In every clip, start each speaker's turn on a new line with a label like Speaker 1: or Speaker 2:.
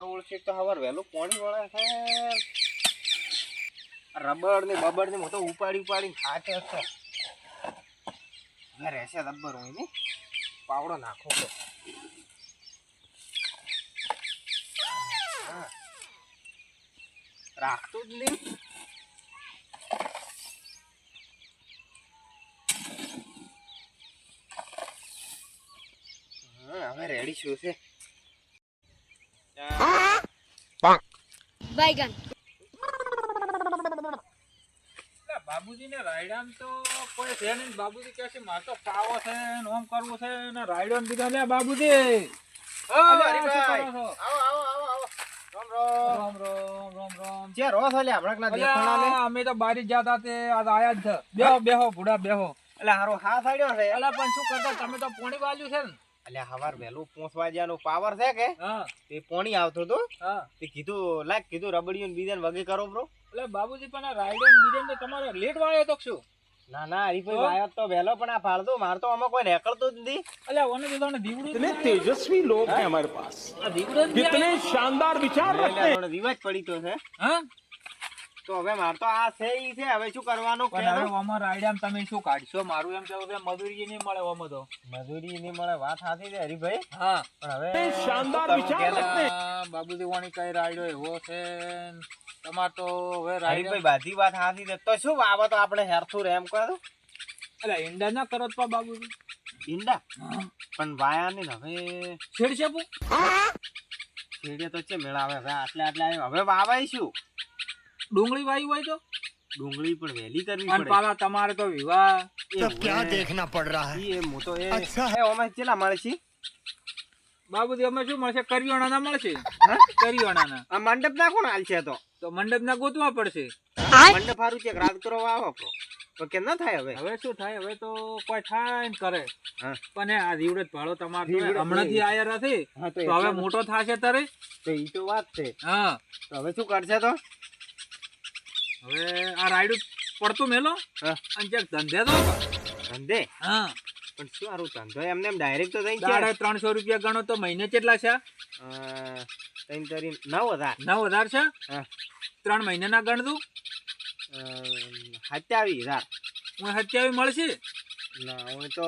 Speaker 1: ઓળખે તો હવાર વહેલું પાણી વળે છે રબડ ને બબડ ને મોટો ઉપાડી ખાતે હશે હવે રહેશે રબર હોય ને પાવડો નાખો તો રાખતું જ નહીં હવે રેડી શું છે
Speaker 2: बैगन
Speaker 3: बाबूजी ने रायडाम तो कोई है नहीं। बाबूजी कैसे मार तो पावो है नोम करवो है ना रायडाम दिखा ले बाबूजी।
Speaker 1: ओ हरिभाई आओ आओ आओ आओ राम राम
Speaker 3: राम राम
Speaker 1: जे रो थले हमणा દેખણા લે
Speaker 3: અમે તો બારી જાતા તે આજ આયા જ બેહો બેહો ભૂડા બેહો
Speaker 1: એટલે હારો હાથ આડ્યો છે
Speaker 3: અલા પણ શું કરતા તમે તો પોણી વાલ્યું છે ને
Speaker 1: એટલે હવાર વહેલું 5 વાગ્યાનો પાવર છે કે
Speaker 3: હા
Speaker 1: તે પોણી આવતો તો
Speaker 3: હા
Speaker 1: તે કીધું લાગ કીધું રબડીયું બીજાને વગે કરો બ્રો
Speaker 3: એટલે બાબુજી પણ રાયડામ બીજે તો તમારે લેટ વાળ્યો તો શું
Speaker 1: ના ના હરીભાઈ વાયો તો વહેલો પણ આ ફાળતો માર તો આમાં કોઈ નીકળતો જ નથી
Speaker 3: અલ્યા ઓને તો દીવડું
Speaker 4: इतने तेजस्वी लोग हैं हमारे पास
Speaker 3: આ દીવડું
Speaker 4: कितने शानदार विचार रखते हैं
Speaker 1: રિવાજ પડી તો છે
Speaker 3: હા
Speaker 1: તો હવે માર તો આ છે ઈ છે હવે શું કરવાનું
Speaker 3: પણ હવે ઓમાં રાયડામ તમે શું કાઢશો મારું એમ કહું કે મજૂરી નહીં મળે ઓમાં તો
Speaker 1: મજૂરી ની મળે વાત સાચી છે હરીભાઈ
Speaker 3: હા
Speaker 1: પણ હવે
Speaker 4: शानदार विचार रखते हैं
Speaker 3: બાબુજી વાણી કઈ રાયડો એવો છે તમાર તો હવે રાયડો
Speaker 1: હરીભાઈ બાધી વાત સાચી છે તો શું વાવો તો આપણે હેરથું રેમ કરો
Speaker 3: એટલે ઈંડા ના કરો તો બાબુજી
Speaker 1: ઈંડા પણ વાયા ને હવે
Speaker 3: છેડશે પુ
Speaker 1: છેડે તો છે મેળાવે હવે આટલે આટલે હવે વાવાય શું
Speaker 3: ડુંગળી વાઈ હોય તો
Speaker 1: ડુંગળી પણ વહેલી કરવી
Speaker 3: અને
Speaker 1: પડે
Speaker 3: પાલા તમારે તો વિવાહ
Speaker 5: तब क्या देखना पड़ रहा है
Speaker 1: એ મોટો એ એ ઓમાં કેટલા મળે છે
Speaker 3: બાબુજી અમે શું મળશે કરિયાણા ના મળશે કરિયાણા ના
Speaker 1: આ મંડપ ના કોણ હાલ છે
Speaker 3: તો મંડપ ના ગોતવા પડશે
Speaker 1: મંડપ હારું છે રાત કરો વાવો તો કે ના થાય હવે
Speaker 3: હવે શું થાય હવે તો કોઈ થાય ને કરે
Speaker 1: હા
Speaker 3: પણ આ દીવડે ભાળો તમારે
Speaker 1: દીવડે
Speaker 3: હમણાં થી આયા નથી
Speaker 1: હા
Speaker 3: તો હવે મોટો થાશે તારે
Speaker 1: તો ઈ તો વાત છે
Speaker 3: હા
Speaker 1: તો હવે શું કરશે તો
Speaker 3: હવે આ રાયડું પડતું મેલો
Speaker 1: હા
Speaker 3: અને ક્યાંક ધંધે તો
Speaker 1: ધંધે
Speaker 3: હા
Speaker 1: પણ શું હારું ધંધો એમને એમ ડાયરેક્ટ તો થઈ છે
Speaker 3: દાડે 300 રૂપિયા ગણો તો મહિને કેટલા છે
Speaker 1: 9,000
Speaker 3: છે
Speaker 1: હા
Speaker 3: 3 મહિનાના ગણ દઉં
Speaker 1: 27,000
Speaker 3: હું 27 મળશે
Speaker 1: ના હું તો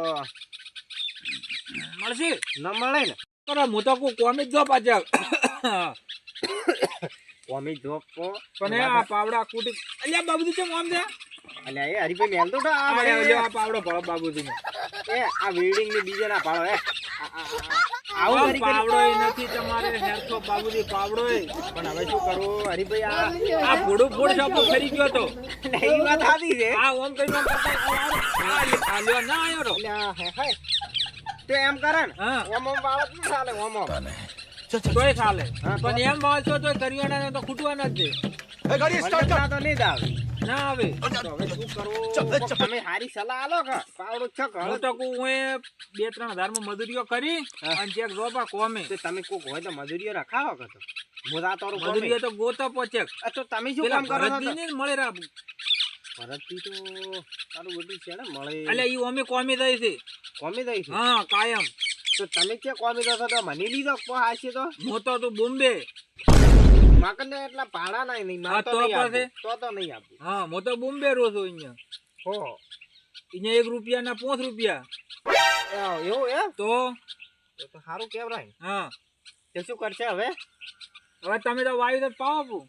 Speaker 3: મળશે
Speaker 1: ન મળે ને
Speaker 3: પણ હું તો કોમી જ જો પાછળ
Speaker 1: કોમી જોબ કો
Speaker 3: પણ આ પાવડા કુટી અલ્યા બાબુજી કેમ આમ છે
Speaker 1: અલ્યા એ હરીભાઈ મેલ તો આ
Speaker 3: આ પાવડો ભાળો બાબુજી
Speaker 1: એ આ બિલ્ડિંગ ની બીજે ના પાડો એ
Speaker 3: આવું પાવડો નથી તમારે હેરતો બાબુજી પાવડો
Speaker 1: પણ હવે શું કરવું હરીભાઈ
Speaker 3: આ ફોડું ફોડ શોપ ફરી ગયો તો
Speaker 1: એ વાત સાચી છે
Speaker 3: આ ઓમ કઈ ઓમ કરતા આ લ્યો ના આયો રો
Speaker 1: અલ્યા હે હે તે એમ કરે ને
Speaker 3: હા
Speaker 1: ઓમ ઓમ વાળો જ ચાલે ઓમ ઓમ
Speaker 3: તોય ચાલે પણ એમ વાંચો તો કરિયાણા તો ખૂટવાના જ છે
Speaker 1: ગાડી સ્ટાર્ટ કર તો નહીં આવે
Speaker 3: ના આવે
Speaker 1: તો હવે શું કરવું તમે સારી સલાહ આલો કે પાવડો છે
Speaker 3: હું તો કહું હું 2-3 હજાર માં મજૂરીઓ કરી અને ચેક રોપા કોમે
Speaker 1: તો તમે કોક હોય તો મજૂરીઓ રખાવો કે તો મોદા તોરું
Speaker 3: મજૂરીઓ તો ગોતો પોચેક
Speaker 1: તો તમે શું કામ કરો છો
Speaker 3: ભરતજી ને મળે રા
Speaker 1: ભરતજી તો તારું બધું છે ને મળે
Speaker 3: એટલે ઈ ઓમે કોમી દઈ છે
Speaker 1: કોમી દઈ છે
Speaker 3: હા કાયમ
Speaker 1: તો તમે કે કોમી દો તો મને લીધો કો આશે તો
Speaker 3: હું તો તું બોમ્બે
Speaker 1: માકને એટલા ભાડા નહીં
Speaker 3: હા,
Speaker 1: માર તો
Speaker 3: તો
Speaker 1: નહીં
Speaker 3: પછી?
Speaker 1: આપું. તો નહીં આપું
Speaker 3: હા હું તો બોમ્બે રહું છું અહીંયા
Speaker 1: હો
Speaker 3: અહીંયા 1 રૂપિયા ના 5 રૂપિયા
Speaker 1: એવું એમ
Speaker 3: તો
Speaker 1: તો સારું કેવરાય
Speaker 3: હા
Speaker 1: તે શું કરશે હવે
Speaker 3: હવે તમે તો વાયુ તો પાવો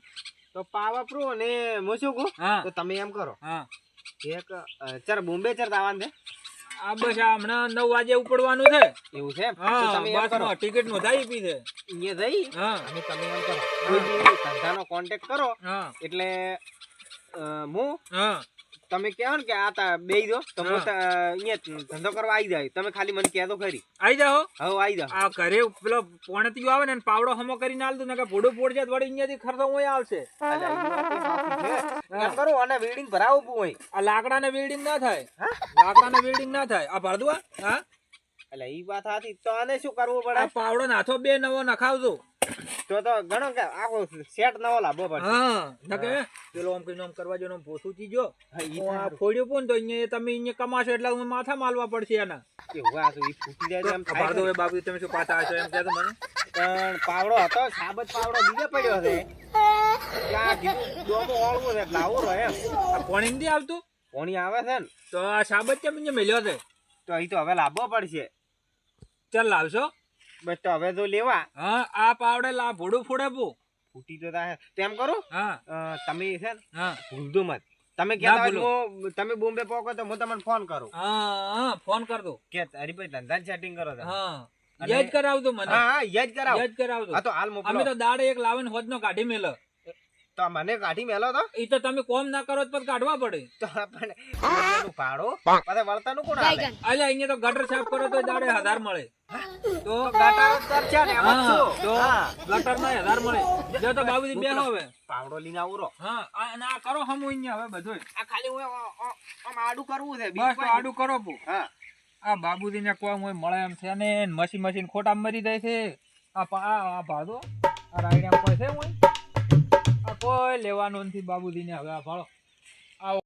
Speaker 1: તો પાવા પ્રો અને હું શું કહું
Speaker 3: હા
Speaker 1: તો તમે એમ કરો
Speaker 3: હા
Speaker 1: એક ચાર બોમ્બે ચાર દાવાન દે
Speaker 3: આ બસ આ હમણાં 9 વાગે ઉપડવાનું છે
Speaker 1: એવું છે એમ? તો
Speaker 3: હા
Speaker 1: તમે એમ કરો
Speaker 3: બસમાં ટિકિટ નોંધાઈ પી છે
Speaker 1: અહીંયા જઈ
Speaker 3: હા
Speaker 1: અને તમે એમ કરો કોઈ બી ધંધાનો કોન્ટેક્ટ કરો
Speaker 3: હા
Speaker 1: એટલે હું
Speaker 3: હા
Speaker 1: તમે કહો ને કે આ તા બેહી દો તો હું અહીંયા ધંધો કરવા આવી જાય તમે ખાલી મને કહેતો ખરી
Speaker 3: આઈ જાઓ
Speaker 1: હવે આવી જાઓ
Speaker 3: આ ઘરે પેલો પોણતીઓ આવે ને પાવડો હમો કરીને આલ દઉં ને કે ભોડું ફોડ જાય વળી અહીંયાથી ખર્ચો હોય આવશે
Speaker 1: અલ્યા, ઈ વાત ય સાચી છે. એમ કરો અને વેડિંગ ભરાવવું હોય
Speaker 3: આ લાકડાને વેલ્ડિંગ ના થાય
Speaker 1: હા?
Speaker 3: લાકડાને વેલ્ડિંગ ના થાય આ ભરદુઆ હા
Speaker 1: એટલે ઈ વાત સાચી તો આને શું કરવું પડે
Speaker 3: આ પાવડો નાથો 2 નવો નખાવજો
Speaker 1: તો ગણો કે આખો સેટ નવો લાવવો પડશે.
Speaker 3: હા નકે પેલો આમ કઈ નામ કરવા જો ને પોસું ચીજો
Speaker 1: હા, ઈ
Speaker 3: આ
Speaker 1: સારું.
Speaker 3: ફોડ્યું પણ તો અહીંયા તમે અહીંયા કમાશો એટલે હું માથા માલવા પડશે એના
Speaker 1: કેવું આ તો ઈ ફૂટી જાય તો એમ થાય
Speaker 3: ભારતો
Speaker 1: ખરી.
Speaker 3: બાબુ તમે શું પાછા હશો એમ કહેતો મને
Speaker 1: પણ પાવડો હતો સાબત પાવડો બીજે પડ્યો છે ત્યાં કીધું ડોબો વાળવો છે એટલે આવો રહ્યો એમ.
Speaker 3: આ પાણી નથી આવતું
Speaker 1: પોણી આવે છે ને
Speaker 3: તો આ સાબત કેમ અહીંયા મેલ્યો છે
Speaker 1: તો ઈ તો હવે લાવવો પડશે.
Speaker 3: ચાલ લાવશો
Speaker 1: બસ તો હવે તો લેવા
Speaker 3: હા આ પાવડે લા ભોડું ફોડે પો
Speaker 1: ફૂટી તો થાય. તેમ કરો
Speaker 3: હા
Speaker 1: તમે છે ને
Speaker 3: હા
Speaker 1: ભૂલજો મત. તમે
Speaker 3: ના
Speaker 1: કહેતા હોય
Speaker 3: ભૂલું.
Speaker 1: તો તમે બોમ્બે પહોંચો તો હું તમને ફોન કરું
Speaker 3: હા ફોન કર દો
Speaker 1: કે હરીભાઈ ધંધા સેટિંગ કરો તમે.
Speaker 3: હા
Speaker 1: અને-
Speaker 3: યાદ કરાવજો મને
Speaker 1: હા હા યાદ કરાવો.
Speaker 3: યાદ કરાવજો
Speaker 1: હા તો હાલ
Speaker 3: અમે
Speaker 1: મોકલો.
Speaker 3: તો દાડે એક લાવીને હોદનો કાઢી મેલો
Speaker 1: તો મને કાઢી મેલો તો
Speaker 3: ઈ તો તમે કોમ ના કરો તો પછી કાઢવા પડે
Speaker 1: તો આપણને એનું ભાડો પાછા વળતાનું કોણ હાલે?
Speaker 3: અલ્યા અહીંયા તો ગટર સાફ કરો તો દાડે 1000 મળે તો
Speaker 1: ગટારો જ કરશે ને એમાં જ
Speaker 3: હા,
Speaker 1: શું?
Speaker 3: તો
Speaker 1: હા.
Speaker 3: ગટર માં 1000 મળે જો તો બાબુજી બેહો હવે
Speaker 1: પાવડો લઈને આવરો.
Speaker 3: હા અને આ કરો હમ અહીંયા હવે બધું
Speaker 1: આ ખાલી હું આમ આડું કરવું છે
Speaker 3: બસ
Speaker 1: બીજું
Speaker 3: તો
Speaker 1: કાંઈ
Speaker 3: આડું કરો પો
Speaker 1: હા
Speaker 3: આ બાબુજી ને કોમ હોય મળે એમ છે ને મશીન ખોટા મરી જાય છે આ ભાડો આ રાયડા કોઈ છે હોય આ કોઈ લેવાનું નથી બાબુજી ને હવે આ ભાડો